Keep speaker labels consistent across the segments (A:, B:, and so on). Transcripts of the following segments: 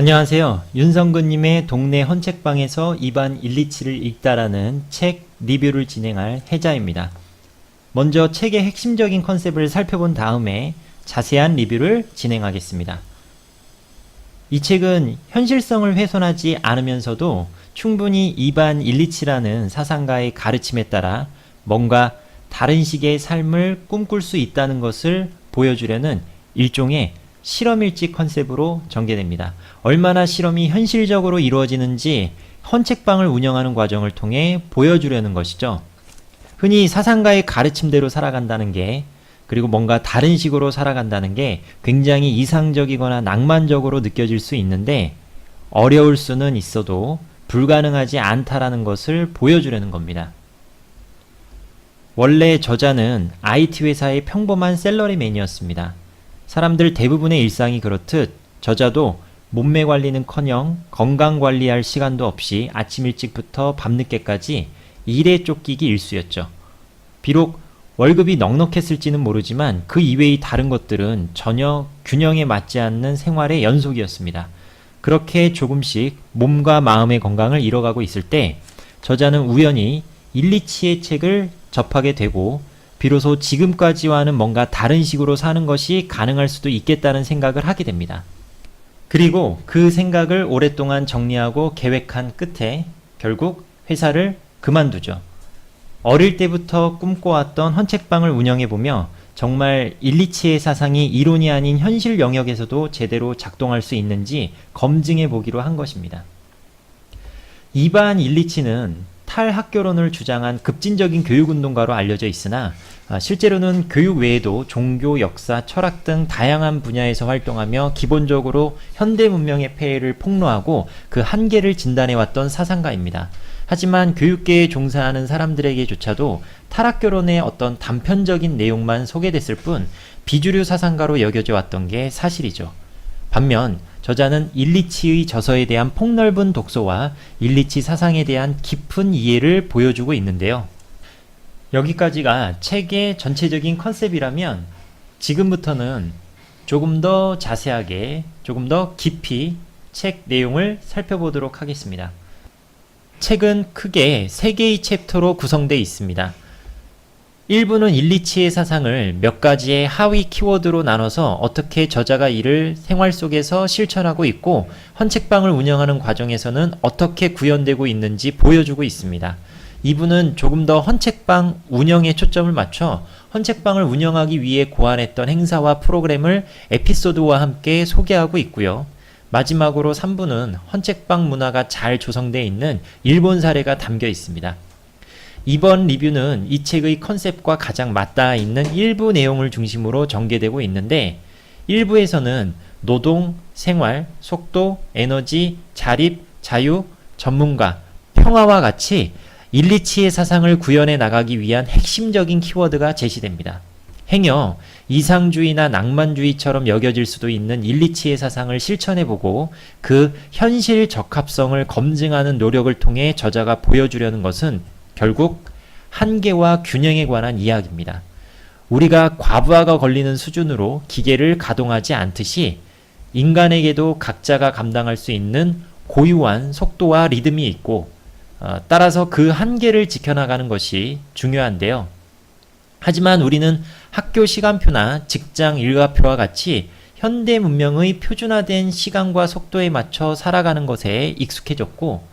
A: 안녕하세요. 윤성근님의 동네 헌책방에서 입안 127을 읽다라는 책 리뷰를 진행할 혜자입니다. 먼저 책의 핵심적인 컨셉을 살펴본 다음에 자세한 리뷰를 진행하겠습니다. 이 책은 현실성을 훼손하지 않으면서도 충분히 입안 127라는 사상가의 가르침에 따라 뭔가 다른 식의 삶을 꿈꿀 수 있다는 것을 보여주려는 일종의 실험일지 컨셉으로 전개됩니다. 얼마나 실험이 현실적으로 이루어지는지 헌책방을 운영하는 과정을 통해 보여주려는 것이죠. 흔히 사상가의 가르침대로 살아간다는 게, 그리고 뭔가 다른 식으로 살아간다는 게 굉장히 이상적이거나 낭만적으로 느껴질 수 있는데 어려울 수는 있어도 불가능하지 않다라는 것을 보여주려는 겁니다. 원래 저자는 IT 회사의 평범한 샐러리맨이었습니다. 사람들 대부분의 일상이 그렇듯 저자도 몸매 관리는커녕 건강 관리할 시간도 없이 아침 일찍부터 밤늦게까지 일에 쫓기기 일쑤였죠. 비록 월급이 넉넉했을지는 모르지만 그 이외의 다른 것들은 전혀 균형에 맞지 않는 생활의 연속이었습니다. 그렇게 조금씩 몸과 마음의 건강을 잃어가고 있을 때 저자는 우연히 일리치의 책을 접하게 되고 비로소 지금까지와는 뭔가 다른 식으로 사는 것이 가능할 수도 있겠다는 생각을 하게 됩니다. 그리고 그 생각을 오랫동안 정리하고 계획한 끝에 결국 회사를 그만두죠. 어릴 때부터 꿈꿔왔던 헌책방을 운영해보며 정말 일리치의 사상이 이론이 아닌 현실 영역에서도 제대로 작동할 수 있는지 검증해보기로 한 것입니다. 이반 일리치는 탈학교론을 주장한 급진적인 교육운동가로 알려져 있으나 실제로는 교육 외에도 종교, 역사, 철학 등 다양한 분야에서 활동하며 기본적으로 현대 문명의 폐해를 폭로하고 그 한계를 진단해왔던 사상가입니다. 하지만 교육계에 종사하는 사람들에게조차도 탈학교론의 어떤 단편적인 내용만 소개됐을 뿐 비주류 사상가로 여겨져 왔던 게 사실이죠. 반면 저자는 일리치의 저서에 대한 폭넓은 독서와 일리치 사상에 대한 깊은 이해를 보여주고 있는데요. 여기까지가 책의 전체적인 컨셉이라면 지금부터는 조금 더 자세하게, 조금 더 깊이 책 내용을 살펴보도록 하겠습니다. 책은 크게 3개의 챕터로 구성되어 있습니다. 1부는 일리치의 사상을 몇 가지의 하위 키워드로 나눠서 어떻게 저자가 이를 생활 속에서 실천하고 있고 헌책방을 운영하는 과정에서는 어떻게 구현되고 있는지 보여주고 있습니다. 2부는 조금 더 헌책방 운영에 초점을 맞춰 헌책방을 운영하기 위해 고안했던 행사와 프로그램을 에피소드와 함께 소개하고 있고요. 마지막으로 3부는 헌책방 문화가 잘 조성되어 있는 일본 사례가 담겨 있습니다. 이번 리뷰는 이 책의 컨셉과 가장 맞닿아 있는 일부 내용을 중심으로 전개되고 있는데 1부에서는 노동, 생활, 속도, 에너지, 자립, 자유, 전문가, 평화와 같이 일리치의 사상을 구현해 나가기 위한 핵심적인 키워드가 제시됩니다. 행여 이상주의나 낭만주의처럼 여겨질 수도 있는 일리치의 사상을 실천해보고 그 현실 적합성을 검증하는 노력을 통해 저자가 보여주려는 것은 결국 한계와 균형에 관한 이야기입니다. 우리가 과부하가 걸리는 수준으로 기계를 가동하지 않듯이 인간에게도 각자가 감당할 수 있는 고유한 속도와 리듬이 있고 따라서 그 한계를 지켜나가는 것이 중요한데요. 하지만 우리는 학교 시간표나 직장 일과표와 같이 현대 문명의 표준화된 시간과 속도에 맞춰 살아가는 것에 익숙해졌고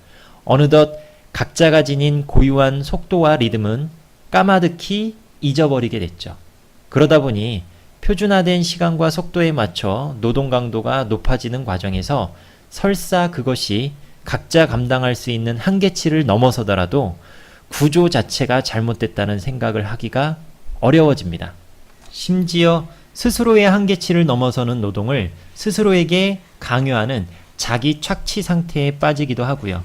A: 어느덧 각자가 지닌 고유한 속도와 리듬은 까마득히 잊어버리게 됐죠. 그러다 보니 표준화된 시간과 속도에 맞춰 노동 강도가 높아지는 과정에서 설사 그것이 각자 감당할 수 있는 한계치를 넘어서더라도 구조 자체가 잘못됐다는 생각을 하기가 어려워집니다. 심지어 스스로의 한계치를 넘어서는 노동을 스스로에게 강요하는 자기 착취 상태에 빠지기도 하고요.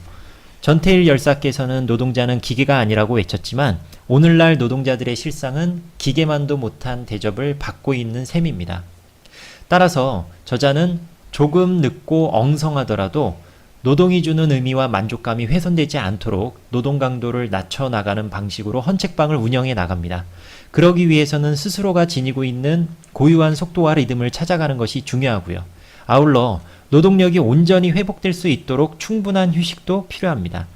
A: 전태일 열사께서는 노동자는 기계가 아니라고 외쳤지만 오늘날 노동자들의 실상은 기계만도 못한 대접을 받고 있는 셈입니다. 따라서 저자는 조금 늦고 엉성하더라도 노동이 주는 의미와 만족감이 훼손되지 않도록 노동 강도를 낮춰 나가는 방식으로 헌책방을 운영해 나갑니다. 그러기 위해서는 스스로가 지니고 있는 고유한 속도와 리듬을 찾아가는 것이 중요하고요. 아울러 노동력이 온전히 회복될 수 있도록 충분한 휴식도 필요합니다.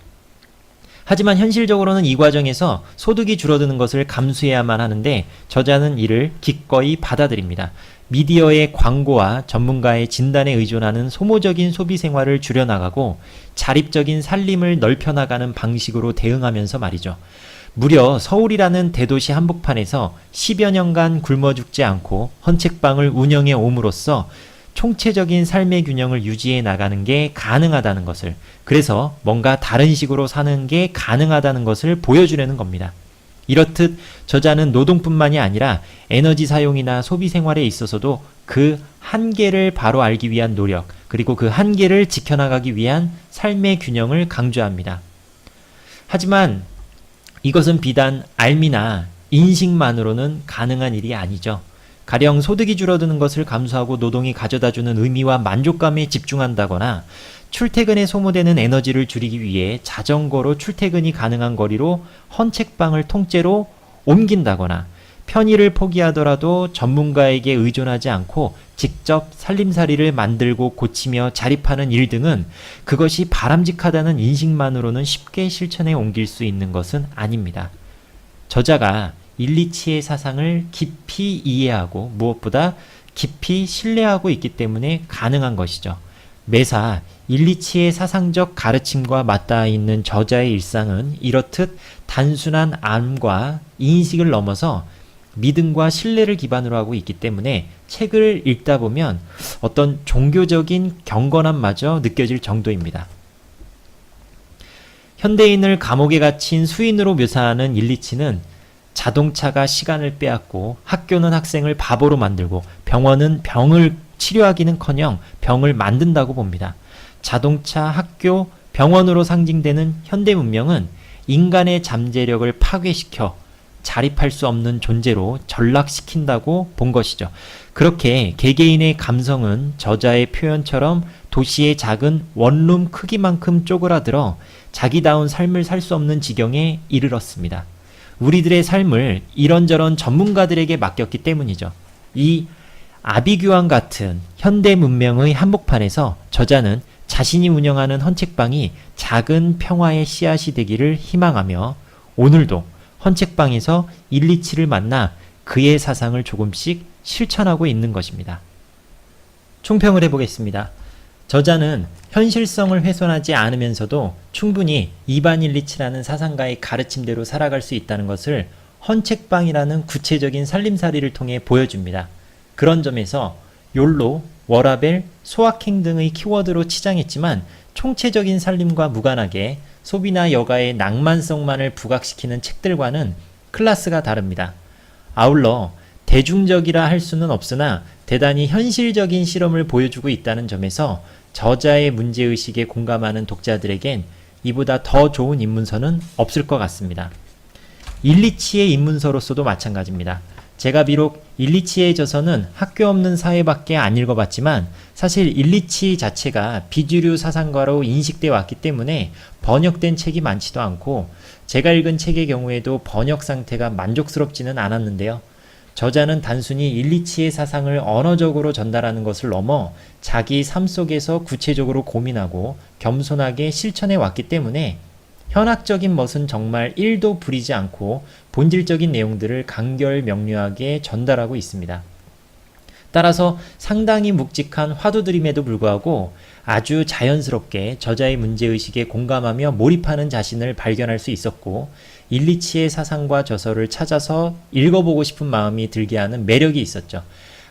A: 하지만 현실적으로는 이 과정에서 소득이 줄어드는 것을 감수해야만 하는데 저자는 이를 기꺼이 받아들입니다. 미디어의 광고와 전문가의 진단에 의존하는 소모적인 소비 생활을 줄여나가고 자립적인 살림을 넓혀나가는 방식으로 대응하면서 말이죠. 무려 서울이라는 대도시 한복판에서 10여 년간 굶어 죽지 않고 헌책방을 운영해 옴으로써 총체적인 삶의 균형을 유지해 나가는 게 가능하다는 것을, 그래서 뭔가 다른 식으로 사는 게 가능하다는 것을 보여주려는 겁니다. 이렇듯 저자는 노동뿐만이 아니라 에너지 사용이나 소비 생활에 있어서도 그 한계를 바로 알기 위한 노력, 그리고 그 한계를 지켜나가기 위한 삶의 균형을 강조합니다. 하지만 이것은 비단 알미나 인식만으로는 가능한 일이 아니죠. 가령 소득이 줄어드는 것을 감수하고 노동이 가져다주는 의미와 만족감에 집중한다거나 출퇴근에 소모되는 에너지를 줄이기 위해 자전거로 출퇴근이 가능한 거리로 헌책방을 통째로 옮긴다거나 편의를 포기하더라도 전문가에게 의존하지 않고 직접 살림살이를 만들고 고치며 자립하는 일 등은 그것이 바람직하다는 인식만으로는 쉽게 실천에 옮길 수 있는 것은 아닙니다. 저자가 일리치의 사상을 깊이 이해하고 무엇보다 깊이 신뢰하고 있기 때문에 가능한 것이죠. 매사 일리치의 사상적 가르침과 맞닿아 있는 저자의 일상은 이렇듯 단순한 암과 인식을 넘어서 믿음과 신뢰를 기반으로 하고 있기 때문에 책을 읽다 보면 어떤 종교적인 경건함마저 느껴질 정도입니다. 현대인을 감옥에 갇힌 수인으로 묘사하는 일리치는 자동차가 시간을 빼앗고 학교는 학생을 바보로 만들고 병원은 병을 치료하기는커녕 병을 만든다고 봅니다. 자동차, 학교, 병원으로 상징되는 현대 문명은 인간의 잠재력을 파괴시켜 자립할 수 없는 존재로 전락시킨다고 본 것이죠. 그렇게 개개인의 감성은 저자의 표현처럼 도시의 작은 원룸 크기만큼 쪼그라들어 자기다운 삶을 살 수 없는 지경에 이르렀습니다. 우리들의 삶을 이런저런 전문가들에게 맡겼기 때문이죠. 이 아비규환 같은 현대 문명의 한복판에서 저자는 자신이 운영하는 헌책방이 작은 평화의 씨앗이 되기를 희망하며 오늘도 헌책방에서 일리치를 만나 그의 사상을 조금씩 실천하고 있는 것입니다. 총평을 해보겠습니다. 저자는 현실성을 훼손하지 않으면서도 충분히 이반 일리치라는 사상가의 가르침대로 살아갈 수 있다는 것을 헌책방이라는 구체적인 살림살이를 통해 보여줍니다. 그런 점에서 욜로, 워라벨, 소확행 등의 키워드로 치장했지만 총체적인 살림과 무관하게 소비나 여가의 낭만성만을 부각시키는 책들과는 클래스가 다릅니다. 아울러 대중적이라 할 수는 없으나 대단히 현실적인 실험을 보여주고 있다는 점에서 저자의 문제의식에 공감하는 독자들에겐 이보다 더 좋은 입문서는 없을 것 같습니다. 일리치의 입문서로서도 마찬가지입니다. 제가 비록 일리치의 저서는 학교 없는 사회밖에 안 읽어봤지만 사실 일리치 자체가 비주류 사상가로 인식돼 왔기 때문에 번역된 책이 많지도 않고 제가 읽은 책의 경우에도 번역 상태가 만족스럽지는 않았는데요. 저자는 단순히 일리치의 사상을 언어적으로 전달하는 것을 넘어 자기 삶 속에서 구체적으로 고민하고 겸손하게 실천해 왔기 때문에 현학적인 멋은 정말 1도 부리지 않고 본질적인 내용들을 간결명료하게 전달하고 있습니다. 따라서 상당히 묵직한 화두들임에도 불구하고 아주 자연스럽게 저자의 문제의식에 공감하며 몰입하는 자신을 발견할 수 있었고 일리치의 사상과 저서를 찾아서 읽어보고 싶은 마음이 들게 하는 매력이 있었죠.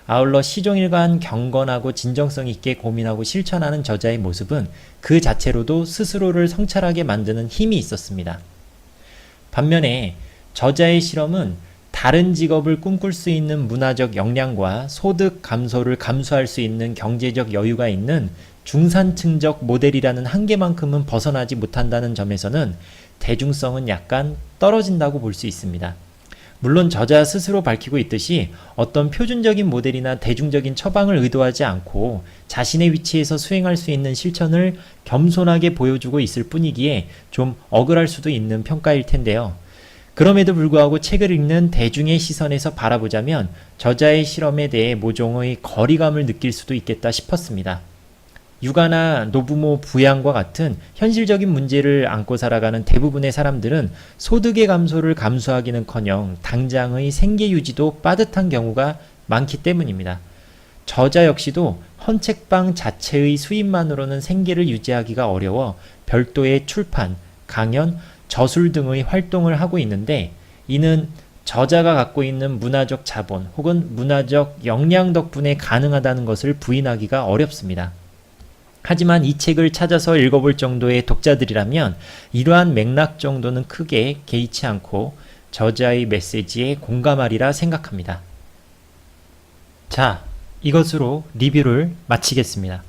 A: 아울러 시종일관 경건하고 진정성 있게 고민하고 실천하는 저자의 모습은 그 자체로도 스스로를 성찰하게 만드는 힘이 있었습니다. 반면에 저자의 실험은 다른 직업을 꿈꿀 수 있는 문화적 역량과 소득 감소를 감수할 수 있는 경제적 여유가 있는 중산층적 모델이라는 한계만큼은 벗어나지 못한다는 점에서는 대중성은 약간 떨어진다고 볼 수 있습니다. 물론 저자 스스로 밝히고 있듯이 어떤 표준적인 모델이나 대중적인 처방을 의도하지 않고 자신의 위치에서 수행할 수 있는 실천을 겸손하게 보여주고 있을 뿐이기에 좀 억울할 수도 있는 평가일 텐데요. 그럼에도 불구하고 책을 읽는 대중의 시선에서 바라보자면 저자의 실험에 대해 모종의 거리감을 느낄 수도 있겠다 싶었습니다. 육아나 노부모 부양과 같은 현실적인 문제를 안고 살아가는 대부분의 사람들은 소득의 감소를 감수하기는커녕 당장의 생계 유지도 빠듯한 경우가 많기 때문입니다. 저자 역시도 헌책방 자체의 수입만으로는 생계를 유지하기가 어려워 별도의 출판, 강연, 저술 등의 활동을 하고 있는데, 이는 저자가 갖고 있는 문화적 자본 혹은 문화적 역량 덕분에 가능하다는 것을 부인하기가 어렵습니다. 하지만 이 책을 찾아서 읽어볼 정도의 독자들이라면 이러한 맥락 정도는 크게 개의치 않고 저자의 메시지에 공감하리라 생각합니다. 자, 이것으로 리뷰를 마치겠습니다.